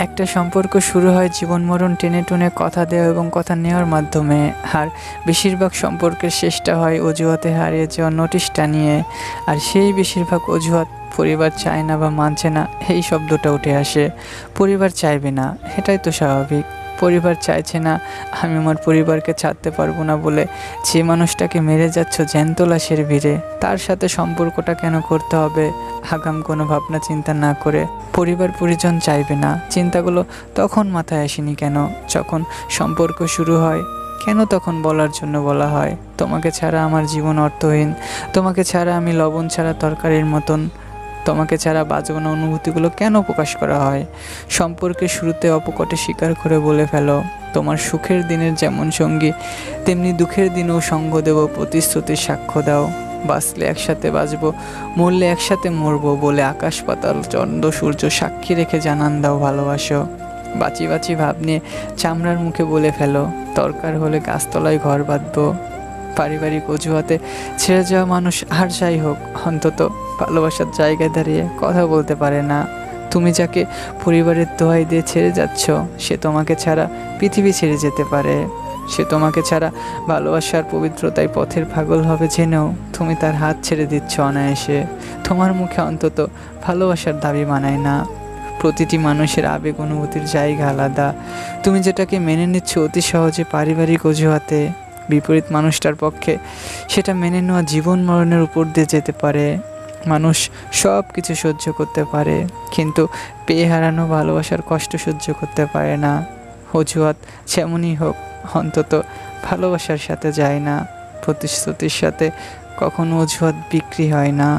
একটা সম্পর্ক শুরু হয় জীবন মরণ টেনে টুনে কথা দেওয়া এবং কথা নেওয়ার মাধ্যমে, আর বেশিরভাগ সম্পর্কের শেষটা হয় অজুহাতে হারিয়ে যাওয়া নোটিশটা নিয়ে। আর সেই বেশিরভাগ অজুহাত পরিবার চায় না বা মানছে না এই শব্দটা উঠে আসে। পরিবার চাইবে না, এটাই তো স্বাভাবিক। পরিবার চাইছে না, আমি আমার পরিবারকে ছাড়তে পারবো না বলে যে মানুষটাকে মেরে যাচ্ছ জ্যান্ত লাশের ভিড়ে, তার সাথে সম্পর্কটা কেন করতে হবে আগাম কোনো ভাবনা চিন্তা না করে? পরিবার পরিজন চাইবে না, চিন্তাগুলো তখন মাথায় আসেনি কেন যখন সম্পর্ক শুরু হয়? কেন তখন বলার জন্য বলা হয়, তোমাকে ছাড়া আমার জীবন অর্থহীন, তোমাকে ছাড়া আমি লবণ ছাড়া তরকারির মতন, তোমাকে ছাড়া বাজে অনুভূতিগুলো কেন প্রকাশ করা হয়? সম্পর্কের শুরুতে অপকটে স্বীকার করে বলে ফেলো, তোমার সুখের দিনের যেমন সঙ্গী তেমনি দুঃখের দিনেও সঙ্গ দেব, প্রতিশ্রুতির সাক্ষ্য দাও। বাঁচলে একসাথে বাঁচবো, মরলে একসাথে মরবো বলে আকাশ পাতাল চন্দ্র সূর্য সাক্ষী রেখে জানান দাও ভালোবাসো। বাঁচি বাঁচি ভাব নিয়ে চামড়ার মুখে বলে ফেলো, দরকার হলে গাছতলায় ঘর বাঁধবো। পারিবারিক অজুহাতে ছেড়ে যাওয়া মানুষ আর যাই হোক অন্তত ভালোবাসার জায়গায় দাঁড়িয়ে কথা বলতে পারে না। তুমি যাকে পরিবারের দোহাই দিয়ে ছেড়ে যাচ্ছ, সে তোমাকে ছাড়া পৃথিবী ছেড়ে যেতে পারে। সে তোমাকে ছাড়া ভালোবাসার পবিত্রতায় পথের পাগল হবে জেনেও তুমি তার হাত ছেড়ে দিচ্ছ অনায়াসে। তোমার মুখে অন্তত ভালোবাসার দাবি মানায় না। প্রতিটি মানুষের আবেগ অনুভূতির জায়গা আলাদা। তুমি যেটাকে মেনে নিচ্ছ অতি সহজে পারিবারিক অজুহাতে, বিপরীত মানুষটার পক্ষে সেটা মেনে নেওয়া জীবন মরণের উপর দিয়ে যেতে পারে। মানুষ সব কিছু সহ্য করতে পারে, কিন্তু পেয়ে হারানো ভালোবাসার কষ্ট সহ্য করতে পারে না। অজুহাত যেমনই হোক অন্তত ভালোবাসার সাথে যায় না। প্রতিশ্রুতির সাথে কখনো অজুহাত বিক্রি হয় না।